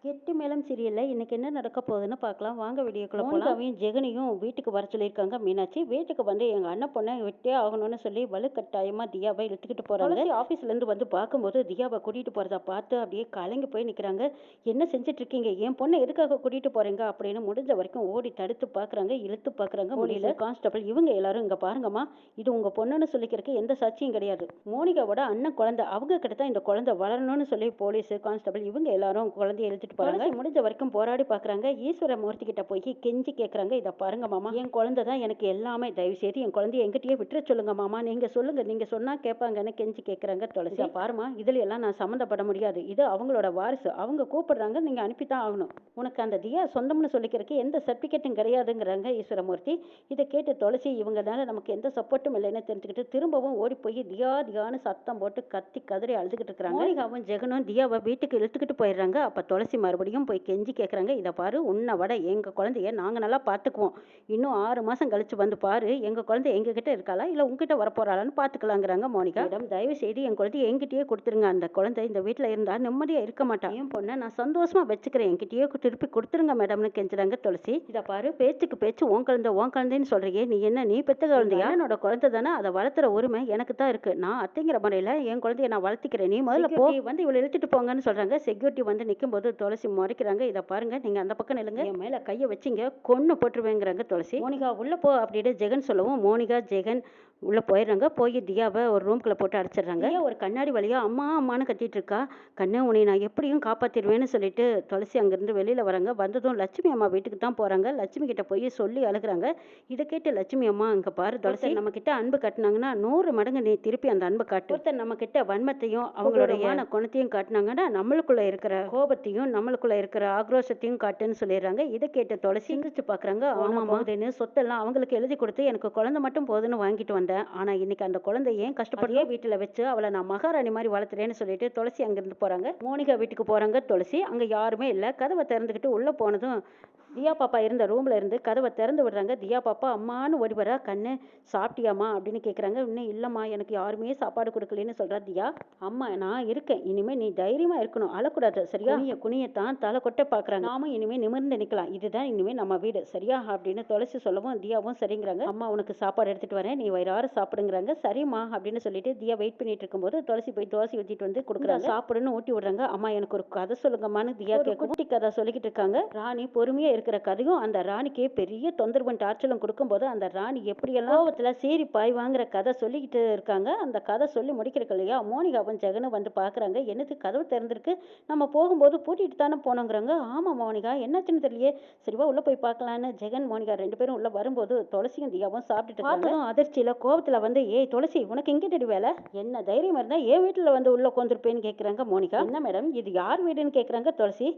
கெட்டி மேளம் சீரியல்ல இன்னைக்கு என்ன நடக்க போகுதுன்னு பார்க்கலாம் வாங்க. வீடியோக்குள்ள போலாம். மோனிகாவையும் ஜெகனையும் வீட்டுக்கு வர சொல்லியிருக்காங்க மீனாட்சி. வீட்டுக்கு வந்து எங்க அண்ணன் பொண்ணை விட்டே ஆகணும்னு சொல்லி வலுக்கட்டாயமா தியாவை இழுத்துக்கிட்டு போறாங்க. ஆபீஸ்ல இருந்து வந்து பார்க்கும்போது தியாவை கூட்டிட்டு போறதா பார்த்து அப்படியே கலங்கி போய் நிக்கிறாங்க. என்ன செஞ்சுட்டு இருக்கீங்க, என் பொண்ணை எதுக்காக கூட்டிட்டு போறீங்க அப்படின்னு முடிஞ்ச வரைக்கும் ஓடி தடுத்து பாக்குறாங்க, இழுத்து பாக்குறாங்க. முடியல. கான்ஸ்டபிள் இவங்க எல்லாரும் இங்க பாருங்கம்மா, இது உங்க பொண்ணுன்னு சொல்லிக்கிறதுக்கு எந்த சாட்சியும் கிடையாது. மோனிகாவோட அண்ணன் குழந்தை, அவங்க கிட்ட தான் இந்த குழந்தை வளரணும்னு சொல்லி போலீஸ் கான்ஸ்டபிள் இவங்க எல்லாரும் குழந்தைய இழுத்துட்டு போறாங்க. முடிஞ்ச வரைக்கும் போராடி பாக்குறாங்க. ஈஸ்வரமூர்த்தி கிட்ட போய் கெஞ்சி கேக்குறாங்க, இத பாருங்க மாமா, என் குழந்தை தான் எனக்கு எல்லாமே, தயவு செய்து என் குழந்தைய என்கிட்டயே விட்டுற சொல்லுங்க மாமா, நீங்க சொல்லுங்க, நீங்க சொன்னா கேட்பாங்கன்னு கெஞ்சி கேக்குறாங்க. துளசி பாருமா, இதுல எல்லாம் நான் சம்மந்தப்பட முடியாது, இது அவங்களோட வாரிசு, அவங்க கூப்பிடுறாங்க, நீங்க அனுப்பித்தான் ஆகணும், உனக்கு அந்த தியா சொந்தம்னு சொல்லிக்கிறதுக்கு எந்த சர்டிபிகேட்டும் கிடையாதுங்கிறாங்க ஈஸ்வரமூர்த்தி. இதை கேட்டு துளசி இவங்கனால நமக்கு எந்த சப்போர்ட்டும் இல்லைன்னு தெரிஞ்சுக்கிட்டு திரும்பவும் ஓடி போய் தியா தியான்னு சத்தம் போட்டு கத்தி கதறி அழுதுகிட்டு இருக்கிறாங்க. மோனிகாவும் ஜெகனும் தியாவை வீட்டுக்கு இழுத்துக்கிட்டு போயிடுறாங்க. அப்ப துளசி மறுபடியும் போய் கெஞ்சி கேட்குறாங்க, இதை பாரு, உன்னை விட எங்கள் குழந்தைய நாங்கள் நல்லா பார்த்துக்குவோம், இன்னும் 6 மாதம் கழிச்சு வந்து பாரு, எங்கள் குழந்தை எங்ககிட்ட இருக்காளா இல்லை உங்ககிட்ட வரப்போறாளான்னு பார்த்துக்கலாங்கிறாங்க. மோனிகா மேடம், தயவு செய்து என் குழந்தைய என்கிட்டயே கொடுத்துருங்க, அந்த குழந்தை இந்த வீட்டில் இருந்தால் நிம்மதியாக இருக்க மாட்டான், என் பொண்ணை நான் சந்தோஷமா வச்சுக்கிறேன், என்கிட்டயே திருப்பி கொடுத்துருங்க மேடம்னு கெஞ்சுறாங்க. துளசி இதை பாரு, பேச்சுக்கு பேச்சு உன் குழந்தைன்னு சொல்றியே, நீ என்ன நீ பெத்த குழந்தையா, என்னோட குழந்தை தானே, அதை வளர்த்துற உரிமை எனக்கு தான் இருக்கு, நான் அத்தைங்கிற முறையில் என் குழந்தைய நான் வளர்த்திக்கிறேன், நீ முதல்ல போ, வந்து இவளை இழுத்துட்டு போங்கன்னு சொல்றாங்க. செக்யூரிட்டி வந்து நிற்கும் போது துளசி முறைக்கிறாங்க, இதை பாருங்க, நீங்க அந்த பக்கம் நில்லுங்க, என் மேல கையை வச்சிங்க கொன்னு போட்டுருவேங்கிறாங்க துளசி. மோனிகா உள்ள போ அப்படின்னு ஜெகன் சொல்லவும் மோனிகா ஜெகன் உள்ள போயிடுறாங்க. போய் தியாவை ஒரு ரூம்குள்ள போட்டு அடைச்சிடுறாங்க. ஒரு கண்ணாடி வழியா அம்மா அம்மான்னு கத்திட்டு இருக்கா. கண்ணு, உன்னை நான் எப்படியும் காப்பாத்திடுவேன்னு சொல்லிட்டு துளசி அங்கிருந்து வெளியில வராங்க. வந்ததும் லட்சுமி அம்மா வீட்டுக்கு தான் போறாங்க. லட்சுமி கிட்ட போய் சொல்லி அழுகுறாங்க. இதை கேட்டு லட்சுமி அம்மா, அங்க பாரு துளசி, நம்ம கிட்ட அன்பு காட்டினாங்கன்னா 100 மடங்கு நீ திருப்பி அந்த அன்பை காட்டு, ஒருத்தர் நம்ம கிட்ட வன்மத்தையும் அவங்களுடைய குணத்தையும் காட்டினாங்கன்னா நம்மளுக்குள்ள இருக்கிற கோபத்தையும் நம்மளுக்குள்ள இருக்கிற ஆக்ரோஷத்தையும் காட்டுன்னு சொல்லிடுறாங்க. இதை கேட்ட துளசி சிந்திச்சு பாக்குறாங்க. ஆமாமா, சொத்தெல்லாம் அவங்களுக்கு எழுதி கொடுத்து எனக்கு குழந்தை மட்டும் போதுன்னு வாங்கிட்டு வந்தேன், ஆனா இன்னைக்கு அந்த குழந்தை ஏன் கஷ்டப்பட்டு வீட்டுல வச்சு அவளை நான் மகாராணி மாதிரி வளர்த்துறேன்னு சொல்லிட்டு துளசி அங்கிருந்து போறாங்க. மோனிகா வீட்டுக்கு போறாங்க. துளசி அங்க யாருமே இல்ல. கதவை திறந்துக்கிட்டு உள்ள போனதும் தியா பாப்பா இருந்த ரூம்ல இருந்து கதவை திறந்து விடுறாங்க. தியா பாப்பா அம்மான்னு ஓடி வரா. கண்ணு, சாப்பிட்டியாமா அப்படின்னு கேட்குறாங்க. இன்னும் இல்லைம்மா, எனக்கு யாருமே சாப்பாடு கொடுக்கலன்னு சொல்றா தியா. அம்மா நான் இருக்கேன், இனிமே நீ தைரியமா இருக்கணும், அழக்கூடாது சரியா, குனியத்தான் தலை கொட்ட பாக்குறாங்க, நாமும் இனிமே நிமிர்ந்து நிக்கலாம், இதுதான் இனிமே நம்ம வீடு சரியா அப்படின்னு துளசி சொல்லவும் தியாவும் சரிங்கிறாங்க. அம்மா உனக்கு சாப்பாடு எடுத்துட்டு வரேன், நீ வயிறார சாப்பிடுங்கிறாங்க. சரிம்மா அப்படின்னு சொல்லிட்டு தியா வெயிட் பண்ணிட்டு இருக்கும்போது துளசி போய் தோசை ஊத்திட்டு வந்து கொடுக்குறாங்க. சாப்பிடுன்னு ஊட்டி விடுறாங்க. அம்மா எனக்கு ஒரு கதை சொல்லுங்கம்மான்னு தியா குட்டி கதை சொல்லிக்கிட்டு இருக்காங்க. ராணி பொறுமையா இருக்கிற கதையும் அந்த ராணிக்கு பெரிய தொந்தரவும் டார்ச்சலும் கொடுக்கும்போது அந்த ராணி எப்படியெல்லாம் கோவத்துல சீரி பாய் வாங்குற கதை சொல்லிக்கிட்டு இருக்காங்க. அந்த கதை சொல்லி முடிக்கிறக்கு இல்லையா, மோனிகாவும் ஜெகனும் வந்து பாக்குறாங்க. என்னது கதவு திறந்திருக்கு, நம்ம போகும்போது பூட்டிட்டு தானே போனோங்கிறாங்க. ஆமா மோனிகா, என்னாச்சுன்னு தெரியலையே, சரிவா உள்ள போய் பார்க்கலான்னு ஜெகன் மோனிகா 2 பேரும் உள்ள வரும்போது துளசியும் தியாவும் சாப்பிட்டுட்டு இருக்காங்க. அதிர்ச்சியில கோபத்துல வந்து, ஏய் துளசி, உனக்கு எங்கிட்ட வேலை, என்ன தைரியம் இருந்தா என் வீட்டுல வந்து உள்ள உட்காந்துருப்பேன்னு கேக்குறாங்க மோனிகா. என்ன மேடம், இது யார் வீடுன்னு கேக்குறாங்க துளசி.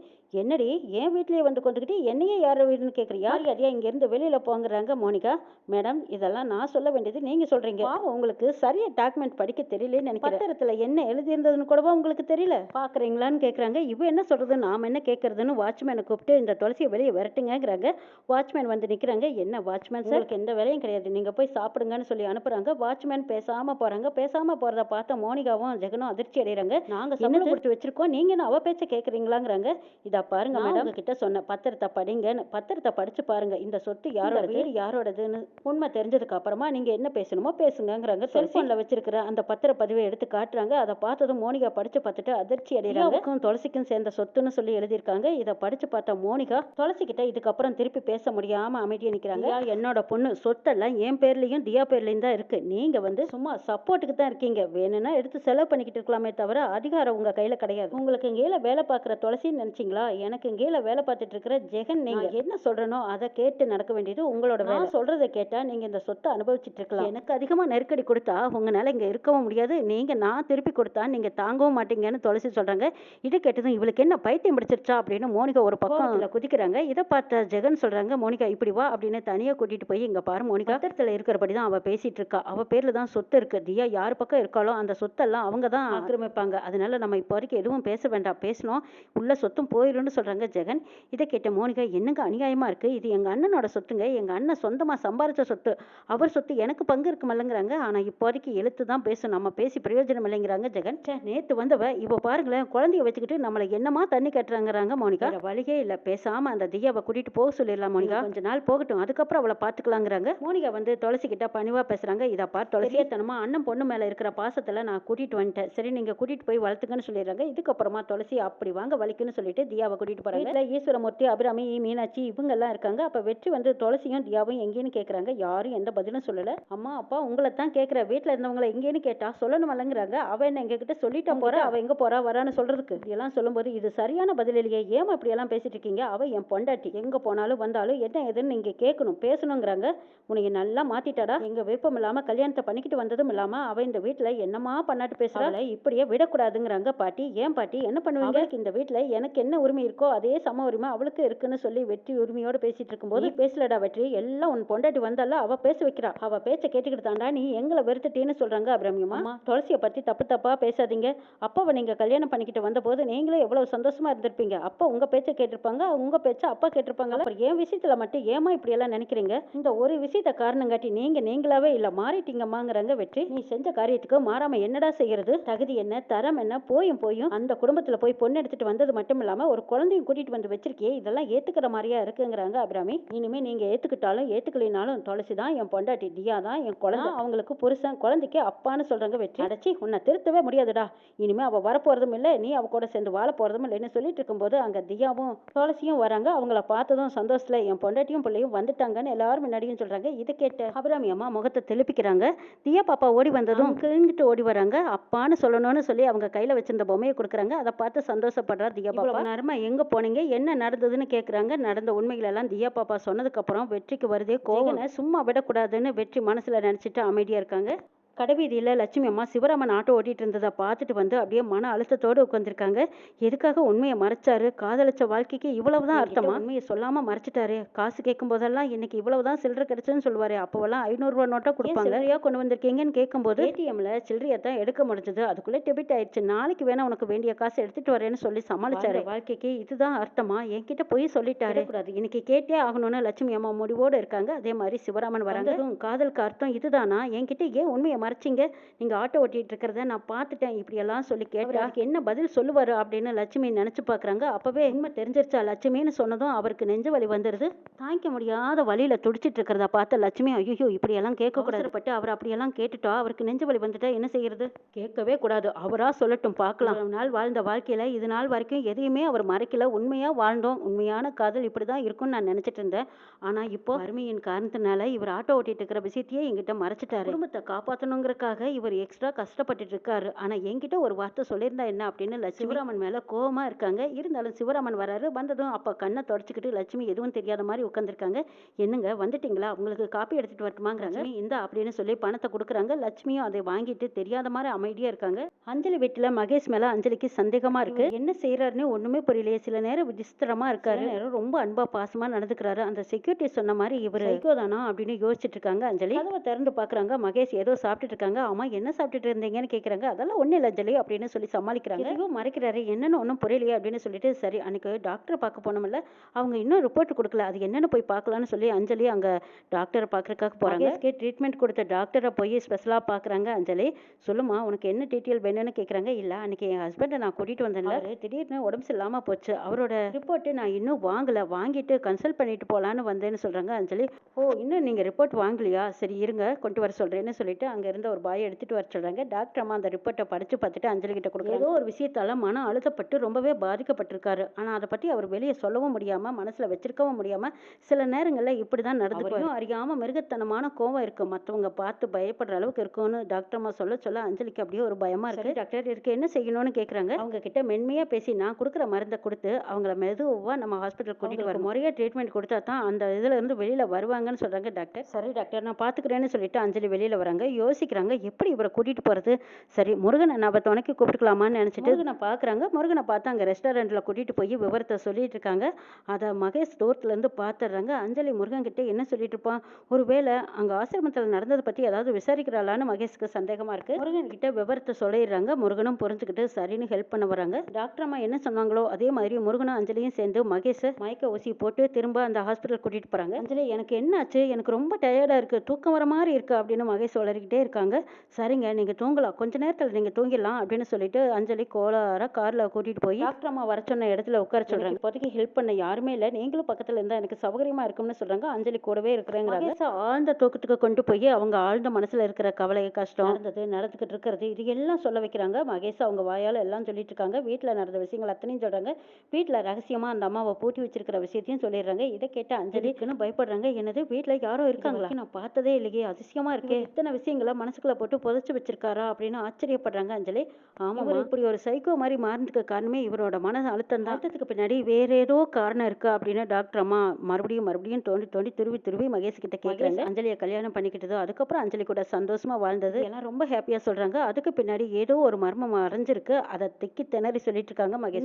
என்னடி என் வீட்லயே வந்து கொண்டுக்கிட்டு என்னையே யார் வீடுன்னு கேட்குறியா, யாரையா இங்க இருந்து வெளியில போங்கிறாங்க மோனிகா. மேடம், இதெல்லாம் நான் சொல்ல வேண்டியது நீங்க சொல்றீங்க, உங்களுக்கு சரியா டாக்குமெண்ட் படிக்க தெரியலன்னு நினைக்கிறேன், பத்திரத்துல என்ன எழுதியிருந்ததுன்னு கூடவா உங்களுக்கு தெரியல, பாக்குறீங்களான்னு கேட்குறாங்க. இவ என்ன சொல்றது, நாம என்ன கேட்கறதுன்னு வாட்ச்மேனை கூப்பிட்டு இந்த துளசியை வெளியே விரட்டுங்கிறாங்க. வாட்ச்மேன் வந்து நிக்கிறாங்க. என்ன வாட்ச்மேன் சார், உங்களுக்கு எந்த வேலையும் கிடையாது, நீங்க போய் சாப்பிடுங்கன்னு சொல்லி அனுப்புறாங்க. வாட்ச்மேன் பேசாம போறாங்க. பேசாம போறத பார்த்த மோனிகாவும் ஜெகனும் அதிர்ச்சி அடைகிறாங்க. நாங்க சம்பளம் கொடுத்து வச்சிருக்கோம், நீங்க என்ன அவ பேச்ச கேட்குறீங்களாங்கிறாங்க. இதை பாருங்க மேடம், கிட்ட சொன்ன பத்திரத்தை படிங்கன்னு, பத்திரத்தை படிச்சு பாருங்க, இந்த சொத்து யாரோட வீடு யாரோடதுன்னு உண்மை தெரிஞ்சதுக்கு அப்புறமா நீங்க என்ன பேசணுமோ பேசுங்கிறாங்க. செல்போன்ல வச்சிருக்கிற அந்த பத்திர பதிவை எடுத்து காட்டுறாங்க. அதை பார்த்ததும் மோனிகா படிச்சு பார்த்துட்டு அதிர்ச்சி அடைகிறாங்க. துளசிக்கும் சேர்ந்த சொத்துன்னு சொல்லி எழுதியிருக்காங்க. இதை படிச்சு பார்த்த மோனிகா துளசி கிட்ட இதுக்கப்புறம் திருப்பி பேச முடியாம அமைதியா நிக்கிறாங்க. என்னோட பொண்ணு சொத்தெல்லாம் என் பேர்லயும் தியா பேர்லயும் தான் இருக்கு, நீங்க வந்து சும்மா சப்போர்ட்டுக்கு தான் இருக்கீங்க, வேணும்னா எடுத்து செலவு பண்ணிக்கிட்டு இருக்கலாமே தவிர அதிகாரம் உங்க கையில கிடையாது. உங்களுக்கு இங்கேயில வேலை பார்க்குற துளசின்னு நினைச்சீங்களா, எனக்கு இங்கேயில வேலை பார்த்துட்டு இருக்கிற ஜெகன், நீங்க என்ன சொல்றனோ அதை கேட்டு நடக்க வேண்டியது உங்களோட வேலை. சொல்றதை கேட்டா நீங்க இந்த சொத்தை அனுபவிச்சுட்டு இருக்கலாம், எனக்கு அதிகமா நெருக்கடி கொடுத்தா உங்களால இங்க இருக்கவும் முடியாது, நீங்க நான் திருப்பி கொடுத்தா நீங்க தாங்கவும் மாட்டீங்கன்னு துளசி சொல்றாங்க. இதை கேட்டதும் இவளுக்கு என்ன பைத்தியம் பிடிச்சிருச்சா அப்படின்னு மோனிகா ஒரு பக்கம் குதிக்கிறாங்க. இதை பார்த்த ஜெகன் சொல்றாங்க, மோனிகா இப்படி வா அப்படின்னு தனியா கூட்டிட்டு போய், இங்க பாரு மோனிகா, பத்திரத்துல இருக்கிறபடிதான் அவ பேசிட்டு இருக்கா, அவ பேர்ல தான் சொத்து இருக்கு, தியா யார் பக்கம் இருக்காளோ அந்த சொத்தெல்லாம் அவங்க தான் ஆக்கிரமிப்பாங்க, அதனால நம்ம இப்போ வரைக்கும் எதுவும் பேச வேண்டாம், பேசணும் உள்ள சொத்தும் போயிரும்னு சொல்றாங்க ஜெகன். இதை கேட்ட மோனிகா, என்னங்க அநியாயமா இருக்கு, இது எங்க அண்ணனோட சொத்துங்க, எங்க அண்ணன் சொந்தமா சம்பாரிச்ச சொத்து, அவர் சொத்து எனக்கு பங்கு இருக்குமல்லங்கிறாங்க. ஆனா இப்போதைக்கு எழுத்து தான் பேசும், நம்ம பேசி பிரயோஜனம் இல்லைங்கிறாங்க ஜெகன். நேத்து வந்தவ இப்ப பாருங்களேன், குழந்தைய வச்சுக்கிட்டு நம்மள என்னமா தண்ணி கட்டுறாங்கிறாங்க மோனிகா. வழியே இல்ல, பேசாம அந்த தியாவை கூட்டிட்டு போக சொல்லிடலாம் மோனிகா, கொஞ்ச நாள் போகட்டும், அதுக்கப்புறம் அவளை பாத்துக்கலாங்கிறாங்க. மோனிகா வந்து துளசி கிட்ட பணிவா பேசுறாங்க. இதப்பா துளசியத்தனமா அண்ணன் பொண்ணு மேல இருக்கிற பாசத்துல நான் கூட்டிட்டு வந்துட்டேன், சரி நீங்க கூட்டிட்டு போய் வளர்த்துக்கன்னு சொல்லிடுறாங்க. இதுக்கப்புறமா துளசி அப்படி வாங்க வலிக்குன்னு சொல்லிட்டு தியாவை கூட்டிட்டு போறாங்க. வீட்டுல ஈஸ்வரமூர்த்தி, அபிராமி, மீனாட்சி இவங்க எல்லாம் இருக்காங்க. அப்ப வெற்றி வந்து துளசியும் தியாவும் எங்கேன்னு கேக்குறாங்க. யாரும் எந்த பதிலும் சொல்லல. அம்மா அப்பா உங்களை தான் கேட்குற, வீட்டில் இருந்தவங்களை எங்கேன்னு கேட்டா சொல்லணும் இல்லைங்கிறாங்க. அவ என்ன எங்ககிட்ட சொல்லிட்டா போறா, அவ எங்க போறா வரான்னு சொல்றதுக்கு. இதெல்லாம் சொல்லும்போது இது சரியான பதில் இல்லையே, ஏமா இப்படி எல்லாம் பேசிட்டு இருக்கீங்க, அவ என் பொண்டாட்டி, எங்க போனாலும் வந்தாலும் என்ன ஏதுன்னு நீங்க கேட்கணும் பேசணுங்கிறாங்க. உனக்கு நல்லா மாத்திட்டாடா, எங்க விருப்பம் இல்லாம கல்யாணத்தை பண்ணிக்கிட்டு வந்ததும் இல்லாம அவ இந்த வீட்டுல என்னமா பண்ணாட்டு பேசுறாள், இப்படியே விடக்கூடாதுங்கிறாங்க. பாட்டி ஏன் பாட்டி என்ன பண்ணுவீங்க, இந்த வீட்டுல எனக்கு என்ன உரிமை இருக்கோ அதே சம உரிமை அவளுக்கு இருக்குன்னு சொல்லி வெற்றி உரிமையோட பேசிட்டு இருக்கும்போது பேசலடா வெற்றி, எல்லாம் உன் பொண்டாட்டி வந்தால அவ பேச வைக்கிறா, அவ பேச்ச கேட்டுக்கிட்டு தாண்டா நீ எங்களை வெறுத்துட்டேன்னு சொல்றாங்க அபிராமியம்மா. துளசியை பத்தி தப்பு தப்பா பேசாதீங்க, அப்பாவை நீங்க கல்யாணம் பண்ணிக்கிட்டு வந்த போது நீங்களும் எவ்வளவு சந்தோஷமா இருந்திருப்பீங்க, அப்பா உங்க பேச்ச கேட்டிருப்பாங்க, உங்க பேச்ச அப்பா கேட்டிருப்பாங்க. அப்புறம் என் விஷயத்துல மட்டும் ஏமா இப்படி எல்லாம் நினைக்கிறீங்க, இந்த ஒரு விஷயத்த காரணம் காட்டி நீங்களாவே இல்ல மாறிட்டீங்கம்மாங்கிறாங்க வெற்றி. நீ செஞ்ச காரியத்துக்கு மாறாம என்னடா செய்யறது, தகுதி என்ன தரம் என்ன, போயும் அந்த குடும்பத்துல போய் பொண்ணு எடுத்துட்டு வந்தது மட்டும் இல்லாம ஒரு குழந்தையும் கூட்டிட்டு வந்து வச்சிருக்கே, இதெல்லாம் ஏத்துக்கிற மாதிரியா இருக்குங்கிறாங்க அபிராமி. இனிமே நீங்க ஏத்துக்கிட்டாலும் ஏத்துக்கலினாலும் துளசி தான் என் பொண்டாட்டி, தியா தான் என் குழந்தை, அவங்களுக்கு புருஷன், குழந்தைக்கு அப்பான்னு சொல்றாங்க வெற்றி. அடைச்சி உன்னை திருத்தவே முடியாதுடா, இனிமே அவ வரப்போறதும் இல்லை, நீ அவ கூட சேர்ந்து வாழ போறதும் இல்லைன்னு சொல்லிட்டு இருக்கும்போது அங்க தியாவும் துளசியும் வராங்க. அவங்கள பார்த்ததும் சந்தோஷத்துல என் பொண்டாட்டியும் பிள்ளையும் வந்துட்டாங்கன்னு எல்லாரும் முன்னாடியும் சொல்றாங்க. இதை கேட்ட அபிராமி அம்மா முகத்தை தெளிப்பிக்கிறாங்க. தியா பாப்பா ஓடி வந்ததும் கிழிஞ்சிட்டு ஓடி வராங்க. அப்பான்னு சொல்லணும்னு சொல்லி அவங்க கையில வச்சிருந்த பொம்மையை கொடுக்குறாங்க. அதை பார்த்து சந்தோஷப்படுறா தியா பாப்பா. நேரமா எங்க போனீங்க, என்ன நடந்ததுன்னு கேக்குறாங்க. நடந்த உண்மைகள் எல்லாம் தியா பாப்பா சொன்னதுக்கு அப்புறம் வெற்றிக்கு வருதே கோவம். சும்மா விடக்கூடாதுன்னு வெற்றி மனசுல நினைச்சிட்டு அமைதியா இருக்காங்க. கடைவீதியில் லட்சுமி அம்மா சிவராமன் ஆட்டோ ஓட்டிட்டு இருந்ததை பார்த்துட்டு வந்து அப்படியே மன அழுத்தத்தோடு உட்காந்துருக்காங்க. எதுக்காக உண்மையை மறைச்சாரு, காதலிச்ச வாழ்க்கைக்கு இவ்வளவுதான் அர்த்தமா, உண்மையை சொல்லாம மறைச்சிட்டாரு, காசு கேட்கும் போதெல்லாம் இன்னைக்கு இவ்வளவுதான் சில்லறை கிடைச்சுன்னு சொல்லுவாரு, அப்போவெல்லாம் 500 ரூபா நோட்டா கொடுப்பாங்க, சில்லறையா கொண்டு வந்திருக்கீங்கன்னு கேட்கும்போது ஏடிஎம்ல சில்லறையை தான் எடுக்க முடிஞ்சது, அதுக்குள்ளே டெபிட் ஆயிடுச்சு, நாளைக்கு வேணா உனக்கு வேண்டிய காசு எடுத்துட்டு வரேன்னு சொல்லி சமாளிச்சாரு. வாழ்க்கைக்கு இதுதான் அர்த்தமா, என்கிட்ட போய் சொல்லிட்டாரு கூடாது, இன்னைக்கு கேட்டே ஆகணும்னு லட்சுமி அம்மா முடிவோடு இருக்காங்க. அதே மாதிரி சிவராமன் வராங்க. காதலுக்கு அர்த்தம் இதுதானா, என்கிட்ட ஏன் உண்மையை மறைச்சிங்க, நீங்க ஆட்டோ ஓட்டிட்டு இருக்கிறத நான் பார்த்துட்டேன், இப்படி எல்லாம் சொல்லி கேட்டா என்ன பதில் சொல்லுவாரு அப்படின்னு லட்சுமி நினைச்சு பாக்குறாங்க. அப்பவே உண்மை தெரிஞ்சிருச்சா லட்சுமின்னு சொன்னதும் அவருக்கு நெஞ்சு வலி வந்துருது. தாங்கிக்க முடியாத வழியில துடிச்சிட்டு இருக்கிறத பார்த்த லட்சுமி ஐயோ இப்படி எல்லாம் கேட்க கூடாது, பட்டு அவர் அப்படியெல்லாம் கேட்டுட்டா அவருக்கு நெஞ்சு வலி வந்துட்டா என்ன செய்யறது, கேட்கவே கூடாது, அவரா சொல்லட்டும் பார்க்கலாம். நாள் வாழ்ந்த வாழ்க்கையில இது நாள் வரைக்கும் எதையுமே அவர் மறைக்கல, உண்மையா வாழ்ந்தோம், உண்மையான காதல் இப்படிதான் இருக்கும்னு நான் நினைச்சிட்டு இருந்தேன். ஆனா இப்போ வறுமையின் காரணத்தினால இவர் ஆட்டோ ஓட்டிட்டு இருக்கிற விஷயத்தையே என்கிட்ட மறைச்சிட்டாரு, குடும்பத்தை காப்பாற்றணுங்கிறக்காக இவர் எக்ஸ்ட்ரா கஷ்டப்பட்டுட்டு இருக்காரு, ஆனா என்கிட்ட ஒரு வார்த்தை சொல்லியிருந்தா என்ன அப்படின்னு சிவராமன் மேல கோவமா இருக்காங்க. இருந்தாலும் சிவராமன் வராரு. வந்ததும் அப்ப கண்ணை தொடச்சிக்கிட்டு லட்சுமி எதுவும் தெரியாத மாதிரி உட்காந்துருக்காங்க. என்னங்க வந்துட்டீங்களா, உங்களுக்கு காப்பி எடுத்துட்டு வரட்டுமாங்கிறாங்க. இந்த அப்படின்னு சொல்லி பணத்தை கொடுக்குறாங்க. லட்சுமியும் அதை வாங்கிட்டு தெரியாத மாதிரி அமைதியா இருக்காங்க. அஞ்சலி வீட்டுல மகேஷ் மேல அஞ்சலிக்கு சந்தேகமா இருக்கு, என்ன செய்யறாருன்னு ஒண்ணுமே புரியலையே, சில நேரம் விசித்திரமா இருக்காரு, ரொம்ப அன்பா பாசமா நடந்துக்கிறாரு, அந்த செக்யூரிட்டி சொன்ன மாதிரி இவர் சைக்கோதானா அப்படின்னு யோசிச்சுட்டு இருக்காங்க. அஞ்சலி கதவை திறந்து பாக்குறாங்க. மகேஷ் ஏதோ சாப்பிட்டுட்டு இருக்காங்க. ஆமா என்ன சாப்பிட்டுட்டு இருந்தீங்கன்னு கேக்குறாங்க. அதெல்லாம் ஒண்ணு இல்ல அஞ்சலி அப்படின்னு சொல்லி சமாளிக்கிறாங்க. எதையோ மறைக்கிறாரு, என்னன்னு ஒன்றும் புரியலையே அப்படின்னு சொல்லிட்டு சரி அன்னைக்கு டாக்டர் பார்க்க போனோம்ல, அவங்க இன்னும் ரிப்போர்ட் கொடுக்கல, அது என்னன்னு போய் பார்க்கலாம்னு சொல்லி அஞ்சலி அங்க டாக்டரை பார்க்கறதுக்காக போறாங்க. ட்ரீட்மெண்ட் கொடுத்த டாக்டரை போய் ஸ்பெஷலா பாக்குறாங்க. அஞ்சலி சொல்லுமா உனக்கு என்ன டீட்டெயில் வேணும்னு கேக்குறாங்க. இல்ல அன்னைக்கு என் ஹஸ்பண்டை நான் கூட்டிட்டு வந்தேன்ல, திடீர்னு உடம்பு சரியில்லாம போச்சு, அவரோட ரிப்போர்ட் நான் இன்னும் வாங்கல, வாங்கிட்டு கன்சல்ட் பண்ணிட்டு போலான்னு வந்தேன்னு சொல்றாங்க. அஞ்சலி ஓ இன்னும் நீங்க ரிப்போர்ட் வாங்கலையா, சரி இருங்க கொண்டு வர சொல்றேன்னு சொல்லிட்டு அங்க இருந்த ஒரு பாயை எடுத்துட்டு வர சொல்றாங்க. டாக்டர் அம்மா அந்த ரிப்போர்ட்டை படிச்சு பார்த்துட்டு அஞ்சலி கிட்ட கொடுக்குறாங்க. ஏதோ ஒரு விஷயத்தால மன அழுத்தப்பட்டு ரொம்பவே பாதிக்கப்பட்டிருக்காரு, ஆனா அதை பத்தி அவர் வெளியே சொல்லவும் முடியாம மனசுல வச்சிருக்கவும் முடியாம சில நேரங்கள்ல இப்படிதான் நடந்துக்கும், அறியாம மிருகத்தனமான கோவம் இருக்கு, மற்றவங்க பார்த்து பயப்படுற அளவுக்கு இருக்கும்னு டாக்டர் அம்மா சொல்ல அஞ்சலிக்கு அப்படியே ஒரு பயமா இருக்கு. டாக்டர் இருக்கு என்ன செய்யணும்னு கேக்குறாங்க. அவங்க கிட்ட மென்மையா பேசி நான் கொடுக்குற மருந்தை கொடுத்து அவங்கள மெதுவா நம்ம ஹாஸ்பிட்டல் கூட்டிட்டு வர முறையா ட்ரீட்மெண்ட் கொடுத்தா தான் அந்த இதுல இருந்து வெளியில வருவாங்கன்னு சொல்றாங்க டாக்டர். சரி டாக்டர் நான் பாத்துக்கிறேன்னு சொல்லிட்டு அஞ்சலி வெளியில வராங்க. யோசிக்கிறாங்க எப்படி இவரை கூட்டிட்டு போறது. சரி முருகனை நம்ம துணைக்கு கூப்பிட்டுக்கலாமான்னு நினைச்சிட்டு முருகனை பாக்குறாங்க. முருகனை பார்த்து அங்க ரெஸ்டாரண்ட்ல கூட்டிட்டு போய் விவரத்தை சொல்லிட்டு இருக்காங்க. அதை மகேஷ் தூரத்துல இருந்து பாத்துறாங்க. அஞ்சலி முருகன் கிட்ட என்ன சொல்லிட்டு இருப்பான், ஒருவேளை அங்க ஆசிரமத்தில் நடந்ததை பத்தி ஏதாவது விசாரிக்கிறாளான்னு மகேஷ்க்கு சந்தேகமா இருக்கு. முருகன் கிட்ட விவரத்தை சொல்லிடுறாங்க. முருகனும் புரிஞ்சுக்கிட்டு சரின்னு ஹெல்ப் பண்ண வராங்க. டாக்டர் அம்மா என்ன சொன்னாங்களோ அதே மாதிரி முருகனும் அஞ்சலியும் சேர்ந்து மகேஷை மயக்க ஊசி போட்டு திரும்ப அந்த ஹாஸ்பிட்டல் கூட்டிட்டு போறாங்க. அஞ்சலி எனக்கு என்னாச்சு, எனக்கு ரொம்ப டயர்டா இருக்கு, தூக்கம் வர மாதிரி இருக்கு அப்படின்னு மகேஷ் வளரிக்கிட்டே இருக்காங்க. சரிங்க நீங்க தூங்கலாம், கொஞ்ச நேரத்தில் நீங்க தூங்கிடலாம் அப்படின்னு சொல்லிட்டு அஞ்சலி கோலார கார்ல கூட்டிட்டு போய் டாக்டர் அம்மா வர சொன்ன இடத்துல உட்கார சொல்றாங்க. இப்போதைக்கு ஹெல்ப் பண்ண யாருமே இல்லை, நீங்களும் பக்கத்துல இருந்தா எனக்கு சௌகரியமா இருக்கும்னு சொல்றாங்க. அஞ்சலி கூடவே இருக்கிறேங்கிறாங்க. ஆழ்ந்த தூக்கத்துக்கு கொண்டு போய் அவங்க ஆழ்ந்த மனசுல இருக்கிற கவலை, கஷ்டம், நடந்துகிட்டு இருக்கிறது இது எல்லாம் சொல்ல வைக்கிறாங்க. மகேஷ் அவங்க வாயால எல்லாம் சொல்லிட்டு இருக்காங்க. வீட்டுல நடந்த விஷயங்கள் அத்தனையும் சொல்றாங்க. வீட்டுல ரகசியமா அந்த அம்மாவை பூட்டி வச்சிருக்கிற விஷயத்தையும் சொல்லிடுறாங்க. இதை கேட்ட அஞ்சலிக்குன்னு பயப்படுறாங்க. என்னது வீட்டுல யாரோ இருக்காங்களா, நான் பார்த்ததே இல்லையே, அதிசயமா இருக்கே, இத்தனை விஷயங்களை மனசுக்குள்ள போட்டு புதைச்சு வச்சிருக்காரா அப்படின்னு ஆச்சரியப்படுறாங்க அஞ்சலி. ஆமா இப்படி ஒரு சைக்கோ மாதிரி மாறினதுக்கு காரணமே இவரோட மன அழுத்தம் தான். அழுத்தத்துக்கு பின்னாடி வேற ஏதோ காரணம் இருக்கு அப்படின்னு டாக்டர் அம்மா மறுபடியும் தோண்டி தோண்டி துருவி மகேஷ் கிட்ட கேட்கறாங்க. அஞ்சலியை கல்யாணம் பண்ணிக்கிட்டது, அதுக்கப்புறம் அஞ்சலி கூட சந்தோஷமா வாழ்ந்தது எல்லாம் ரொம்ப ஹாப்பியா சொல்றாங்க. அதுக்கு பின்னாடி ஏதோ ஒரு மர்மம் மறைஞ்சிருக்கு, அதை திக்கி திணறி சொல்லிட்டு இருக்காங்க மகேஷ்.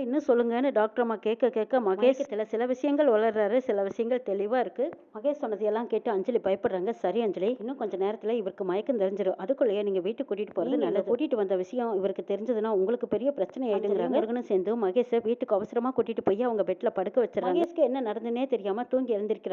இன்னும் சொல்லுங்கன்னு டாக்டர் அம்மா கேட்க மகேஷ் சில விஷயங்கள் வளர்றாரு, சில விஷயங்கள் தெளிவா இருக்கு. மகேஷ் சொன்னதையெல்லாம் கேட்டு அஞ்சலி பயப்படுறாங்க. சரி அஞ்சலி, இன்னும் கொஞ்ச நேரத்துல இவருக்கு மயக்கம் தெரிஞ்சிடும், அதுக்குள்ளேயே நீங்க வீட்டுக்கு கூட்டிட்டு போறது நல்லது. கூட்டிட்டு வந்த விஷயம் இவருக்கு தெரிஞ்சதுன்னா உங்களுக்கு பெரிய பிரச்சனை ஆயிடுங்கிறாங்க. முருகனும் சேர்ந்து மகேஷை வீட்டுக்கு அவசரமா கூட்டிட்டு போய் அவங்க பெட்ல படுக்க வச்சிடறாங்க. மகேஷ்க்கு என்ன நடந்துன்னே தெரியாம தூங்கி எழுந்திருக்கிறாங்க.